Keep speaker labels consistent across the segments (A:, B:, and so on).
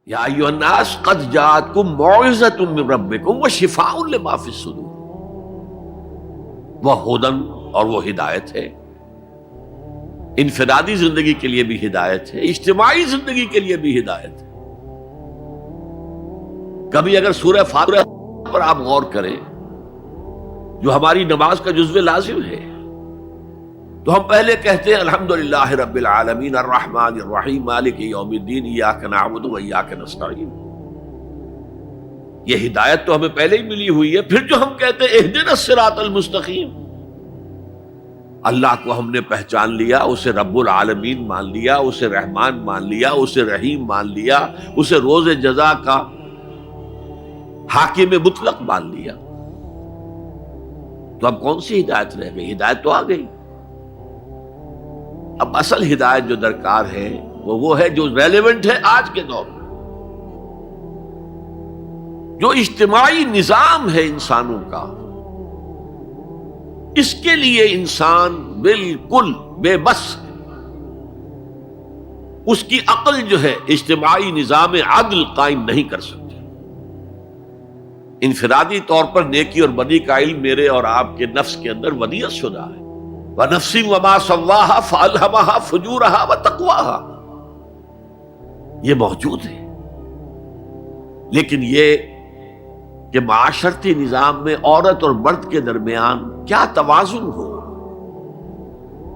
A: یا ایھا الناس قد جاءتکم موعظۃ من ربکم وشفاء لما فی الصدور، وہ ہدن اور وہ ہدایت ہے، انفرادی زندگی کے لیے بھی ہدایت ہے، اجتماعی زندگی کے لیے بھی ہدایت ہے۔ کبھی اگر سورہ فاتحہ پر آپ غور کریں جو ہماری نماز کا جزو لازم ہے، تو ہم پہلے کہتے ہیں الحمدللہ رب العالمین الرحمن الرحیم مالک یوم الدین ایاک نعبد و ایاک نستعین۔ یہ ہدایت تو ہمیں پہلے ہی ملی ہوئی ہے۔ پھر جو ہم کہتے ہیں اہدنا الصراط المستقیم، اللہ کو ہم نے پہچان لیا، اسے رب العالمین مان لیا، اسے رحمان مان لیا، اسے رحیم مان لیا، اسے روز جزا کا حاکم مطلق مان لیا، تو اب کون سی ہدایت رہ گئی؟ ہدایت تو آ گئی۔ اب اصل ہدایت جو درکار ہے وہ ہے جو ریلیونٹ ہے آج کے دور میں، جو اجتماعی نظام ہے انسانوں کا، اس کے لیے انسان بالکل بے بس ہے۔ اس کی عقل جو ہے اجتماعی نظام عدل قائم نہیں کر سکتی۔ انفرادی طور پر نیکی اور بدی کا علم میرے اور آپ کے نفس کے اندر ودیعت شدہ ہے۔ وَنَفْسٍ وَمَا سَوَّاهَا فَأَلْهَمَهَا فُجُورَهَا وَتَقْوَاهَا، یہ موجود ہے، لیکن یہ کہ معاشرتی نظام میں عورت اور مرد کے درمیان کیا توازن ہو،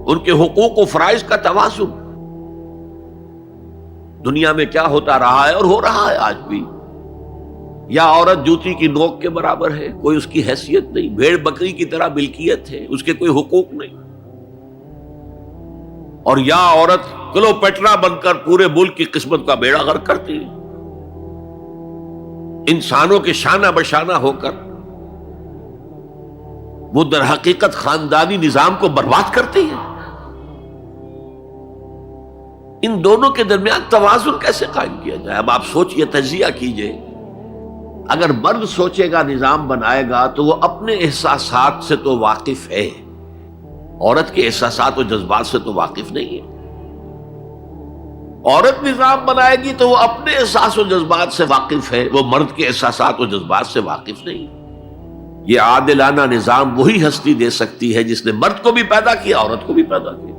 A: ان کے حقوق و فرائض کا توازن۔ دنیا میں کیا ہوتا رہا ہے اور ہو رہا ہے آج بھی، یا عورت جوتی کی نوک کے برابر ہے، کوئی اس کی حیثیت نہیں، بھیڑ بکری کی طرح ملکیت ہے، اس کے کوئی حقوق نہیں، اور یا عورت کلوپیٹرا بن کر پورے ملک کی قسمت کا بیڑا غرق کرتی ہے، انسانوں کے شانہ بشانہ ہو کر وہ در حقیقت خاندانی نظام کو برباد کرتی ہے۔ ان دونوں کے درمیان توازن کیسے قائم کیا جائے؟ اب آپ سوچئے، تجزیہ کیجئے۔ اگر مرد سوچے گا، نظام بنائے گا، تو وہ اپنے احساسات سے تو واقف ہے، عورت کے احساسات و جذبات سے تو واقف نہیں ہے۔ عورت نظام بنائے گی تو وہ اپنے احساس و جذبات سے واقف ہے، وہ مرد کے احساسات و جذبات سے واقف نہیں۔ یہ عادلانہ نظام وہی ہستی دے سکتی ہے جس نے مرد کو بھی پیدا کیا، عورت کو بھی پیدا کیا۔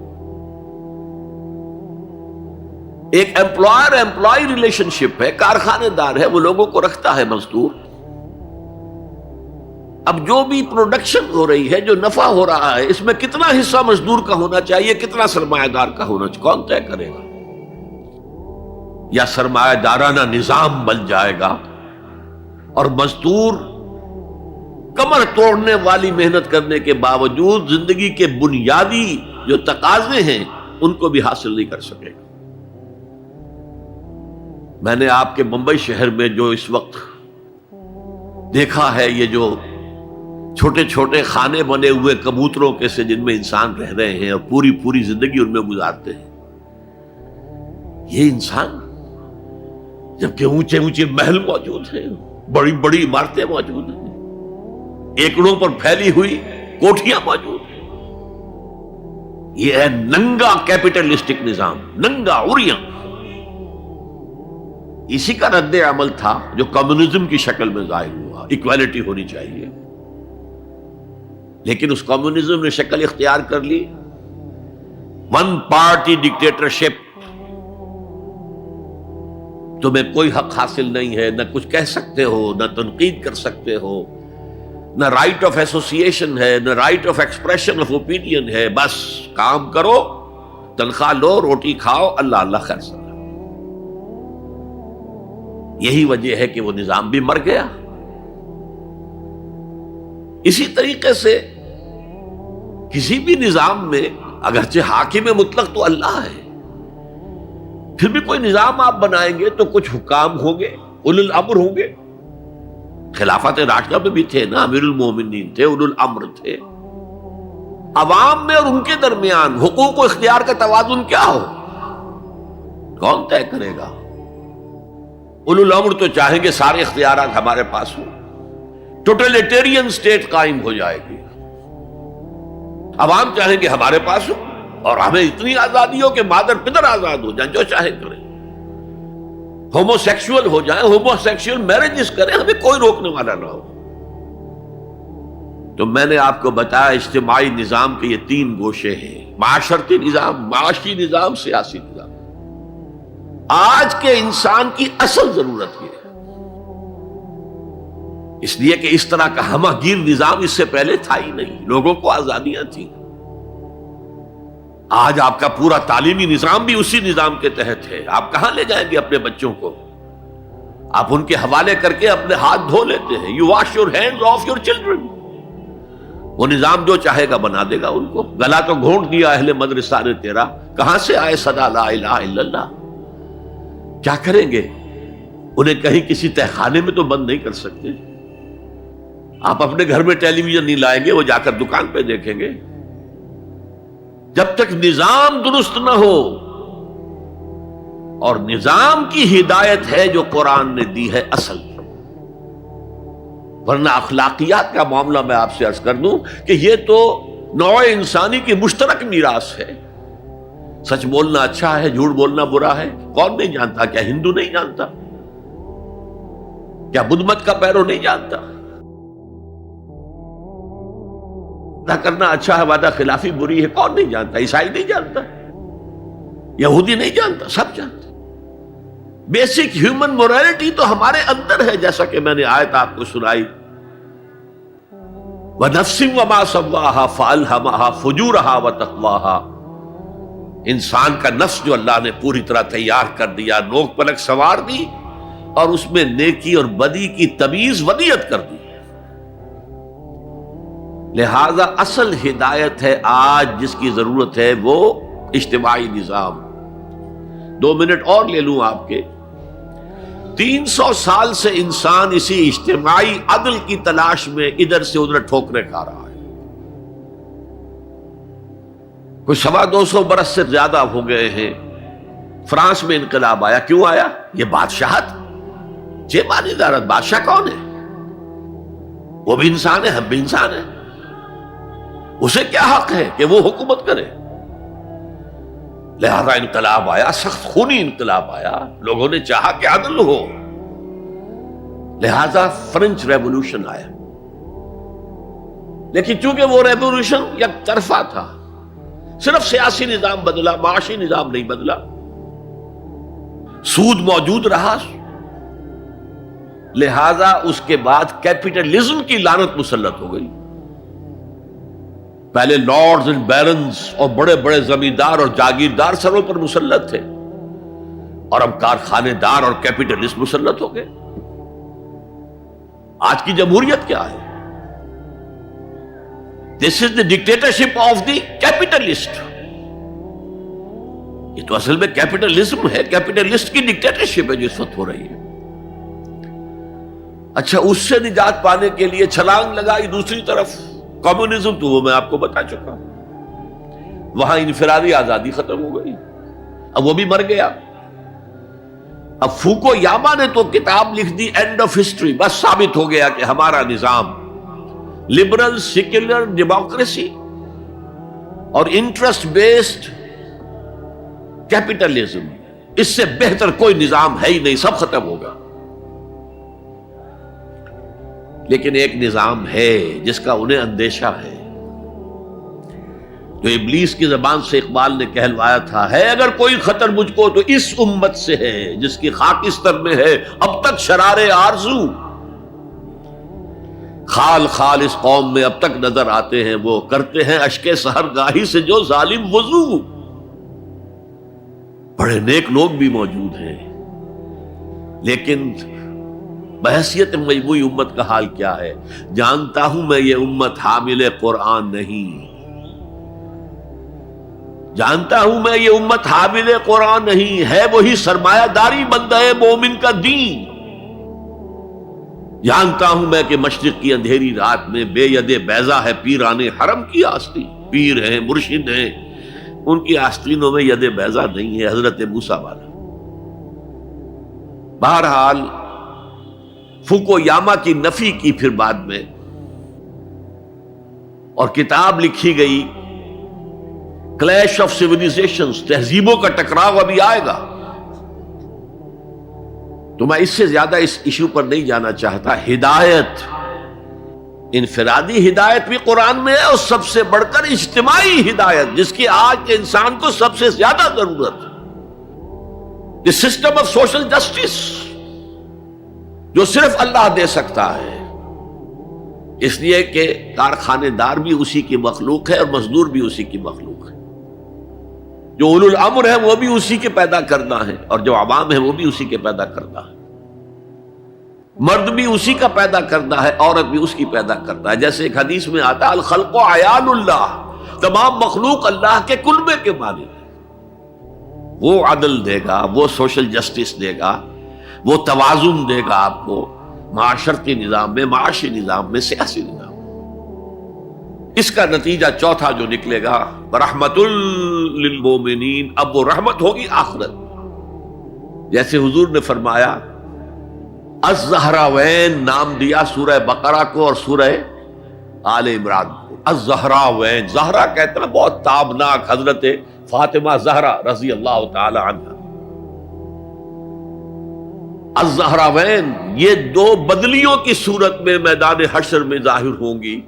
A: ایک ایمپلائر ایمپلائی ریلیشن شپ ہے، کارخانے دار ہے، وہ لوگوں کو رکھتا ہے مزدور۔ اب جو بھی پروڈکشن ہو رہی ہے، جو نفع ہو رہا ہے، اس میں کتنا حصہ مزدور کا ہونا چاہیے، کتنا سرمایہ دار کا ہونا چاہیے، کون طے کرے گا؟ یا سرمایہ دارانہ نظام بن جائے گا اور مزدور کمر توڑنے والی محنت کرنے کے باوجود زندگی کے بنیادی جو تقاضے ہیں ان کو بھی حاصل نہیں کر سکے گا۔ میں نے آپ کے ممبئی شہر میں جو اس وقت دیکھا ہے، یہ جو چھوٹے چھوٹے خانے بنے ہوئے کبوتروں کے سے جن میں انسان رہ رہے ہیں اور پوری زندگی ان میں گزارتے ہیں، یہ انسان، جبکہ اونچے اونچے محل موجود ہیں، بڑی بڑی عمارتیں موجود ہیں، ایکڑوں پر پھیلی ہوئی کوٹھیاں موجود ہیں، یہ ہے ننگا کیپٹلسٹک نظام، ننگا عریاں۔ اسی کا رد عمل تھا جو کمیونزم کی شکل میں ظاہر ہوا، ایکویلٹی ہونی چاہیے، لیکن اس کمیونزم نے شکل اختیار کر لی ون پارٹی ڈکٹیٹرشپ۔ تمہیں کوئی حق حاصل نہیں ہے، نہ کچھ کہہ سکتے ہو، نہ تنقید کر سکتے ہو، نہ رائٹ آف ایسوسیشن ہے، نہ right of expression of opinion ہے، بس کام کرو، تنخواہ لو، روٹی کھاؤ، اللہ اللہ خیر سلام۔ یہی وجہ ہے کہ وہ نظام بھی مر گیا۔ اسی طریقے سے کسی بھی نظام میں اگرچہ حاکم مطلق تو اللہ ہے، پھر بھی کوئی نظام آپ بنائیں گے تو کچھ حکام ہوں گے، اولو الامر ہوں گے۔ خلافت راشدہ میں بھی تھے نا، امیر المومنین تھے، اولو الامر تھے۔ عوام میں اور ان کے درمیان حقوق و اختیار کا توازن کیا ہو، کون طے کرے گا؟ اولو الامر تو چاہیں گے سارے اختیارات ہمارے پاس ہوں، ٹوٹلیٹیرین سٹیٹ قائم ہو جائے گی۔ عوام چاہیں گے ہمارے پاس ہوں اور ہمیں اتنی آزادی ہو کہ مادر پدر آزاد ہو جائیں، جو چاہے کریں۔ ہومو سیکسول ہو جائیں، ہومو سیکسول میرجز کریں، ہمیں کوئی روکنے والا نہ ہو۔ تو میں نے آپ کو بتایا اجتماعی نظام کے یہ 3 گوشے ہیں: معاشرتی نظام، معاشی نظام، سیاسی نظام۔ آج کے انسان کی اصل ضرورت یہ ہے، اس لیے کہ اس طرح کا ہمہ گیر نظام اس سے پہلے تھا ہی نہیں، لوگوں کو آزادیاں تھیں۔ آج آپ کا پورا تعلیمی نظام بھی اسی نظام کے تحت ہے۔ آپ کہاں لے جائیں گے اپنے بچوں کو؟ آپ ان کے حوالے کر کے اپنے ہاتھ دھو لیتے ہیں۔ You wash your hands of your children. وہ نظام جو چاہے گا بنا دے گا ان کو۔ گلا تو گھونٹ دیا اہل مدرسہ نے تیرا، کہاں سے آئے صدا لا الہ الا اللہ؟ کیا کریں گے؟ انہیں کہیں کسی تہخانے میں تو بند نہیں کر سکتے۔ آپ اپنے گھر میں ٹیلی ویژن نہیں لائیں گے، وہ جا کر دکان پہ دیکھیں گے۔ جب تک نظام درست نہ ہو، اور نظام کی ہدایت ہے جو قرآن نے دی ہے اصل، ورنہ اخلاقیات کا معاملہ میں آپ سے عرض کر دوں کہ یہ تو نوع انسانی کی مشترک میراث ہے۔ سچ بولنا اچھا ہے، جھوٹ بولنا برا ہے، کون نہیں جانتا؟ کیا ہندو نہیں جانتا؟ کیا بدھ مت کا پیرو نہیں جانتا؟ وعدہ کرنا اچھا ہے، وعدہ خلافی بری ہے، کون نہیں جانتا؟ عیسائی نہیں جانتا، یہودی نہیں جانتا، سب جانتا۔ بیسک ہیومن موریلٹی تو ہمارے اندر ہے، جیسا کہ میں نے آیت آپ کو سنائی، وَنَفْسٍ وَمَا سَوَّاهَا فَأَلْهَمَهَا فُجُورَهَا وَتَقْوَاهَا۔ انسان کا نفس جو اللہ نے پوری طرح تیار کر دیا، نوک پلک سنوار دی، اور اس میں نیکی اور بدی کی تمیز ودیت کر دی۔ لہذا اصل ہدایت ہے آج جس کی ضرورت ہے وہ اجتماعی نظام۔ 2 منٹ اور لے لوں آپ کے۔ 300 سال سے انسان اسی اجتماعی عدل کی تلاش میں ادھر سے ادھر ٹھوکریں کھا رہا ہے۔ کوئی 250 برس سے زیادہ ہو گئے ہیں۔ فرانس میں انقلاب آیا، کیوں آیا؟ یہ بادشاہت، جیبانی ادارت۔ بادشاہ کون ہے؟ وہ بھی انسان ہے، ہم بھی انسان ہیں۔ اسے کیا حق ہے کہ وہ حکومت کرے؟ لہذا انقلاب آیا، سخت خونی انقلاب آیا، لوگوں نے چاہا کہ عدل ہو، لہذا فرینچ ریولوشن آیا۔ لیکن چونکہ وہ ریولوشن یک طرفہ تھا، صرف سیاسی نظام بدلا، معاشی نظام نہیں بدلا۔ سود موجود رہا، لہذا اس کے بعد کیپٹلزم کی لعنت مسلط ہو گئی۔ پہلے لارڈز اینڈ بیرنز اور بڑے بڑے زمیندار اور جاگیردار سروں پر مسلط تھے، اور اب کارخانے دار اور کیپٹلسٹ مسلط ہو گئے۔ آج کی جمہوریت کیا ہے؟ دس از دی ڈکٹیٹرشپ آف دی کیپٹلسٹ۔ یہ تو اصل میں کیپٹلزم ہے، کیپٹلسٹ کی ڈکٹیٹرشپ ہے جو اس وقت ہو رہی ہے۔ اچھا، اس سے نجات پانے کے لیے چھلانگ لگائی دوسری طرف کمیونزم، تو وہ میں آپ کو بتا چکا، وہاں انفرادی آزادی ختم ہو گئی، اب وہ بھی مر گیا۔ اب فوکو یاما نے تو کتاب لکھ دی اینڈ آف ہسٹری، بس ثابت ہو گیا کہ ہمارا نظام لبرل سیکولر ڈیموکریسی اور انٹرسٹ بیسڈ کیپٹلزم، اس سے بہتر کوئی نظام ہے ہی نہیں، سب ختم ہوگا۔ لیکن ایک نظام ہے جس کا انہیں اندیشہ ہے، جو ابلیس کی زبان سے اقبال نے کہلوایا تھا، ہے اگر کوئی خطر مجھ کو تو اس امت سے ہے جس کی خاکستر میں ہے اب تک شرار آرزو۔ خال خال اس قوم میں اب تک نظر آتے ہیں وہ، کرتے ہیں اشک سحر گاہی سے جو ظالم وضو۔ بڑے نیک لوگ بھی موجود ہیں، لیکن بحیثیت مجموعی امت کا حال کیا ہے؟ جانتا ہوں میں یہ امت حامل قرآن نہیں، جانتا ہوں میں یہ امت حامل قرآن نہیں ہے، وہی سرمایہ داری بندہ مومن کا دین۔ جانتا ہوں میں کہ مشرق کی اندھیری رات میں بے ید بیضا ہے پیران حرم کی آستین، پیر ہیں، مرشد ہیں، ان کی آستینوں میں ید بیضا نہیں ہے، حضرت موسیٰ والا۔ بہرحال فوکو یاما کی نفی کی پھر بعد میں، اور کتاب لکھی گئی کلیش آف سیویلائزیشنز، تہذیبوں کا ٹکراؤ ابھی آئے گا۔ تو میں اس سے زیادہ اس ایشو پر نہیں جانا چاہتا. ہدایت، انفرادی ہدایت بھی قرآن میں ہے، اور سب سے بڑھ کر اجتماعی ہدایت جس کی آج کے انسان کو سب سے زیادہ ضرورت ہے. The system of social justice جو صرف اللہ دے سکتا ہے، اس لیے کہ کارخانے دار بھی اسی کی مخلوق ہے اور مزدور بھی اسی کی مخلوق ہے. جو اولو الامر ہے وہ بھی اسی کے پیدا کرنا ہے، اور جو عوام ہے وہ بھی اسی کے پیدا کرنا ہے. مرد بھی اسی کا پیدا کرنا ہے، عورت بھی اس کی پیدا کرنا ہے. جیسے ایک حدیث میں آتا ہے الخلق عیال اللہ، تمام مخلوق اللہ کے کلبے کے مالک ہے. وہ عدل دے گا، وہ سوشل جسٹس دے گا، وہ توازن دے گا آپ کو معاشرتی نظام میں، معاشی نظام میں، سیاسی نظام میں. اس کا نتیجہ چوتھا جو نکلے گا رحمت للمومنین، اب وہ رحمت ہوگی آخرت. جیسے حضور نے فرمایا الزہراوین نام دیا سورہ بقرہ کو اور سورہ آل عمران کو. الزہراوین، زہرا کہتے ہیں بہت تابناک حضرت فاطمہ زہرا رضی اللہ تعالی عنہ. الزہراوین یہ دو بدلیوں کی صورت میں میدان حشر میں ظاہر ہوں گی.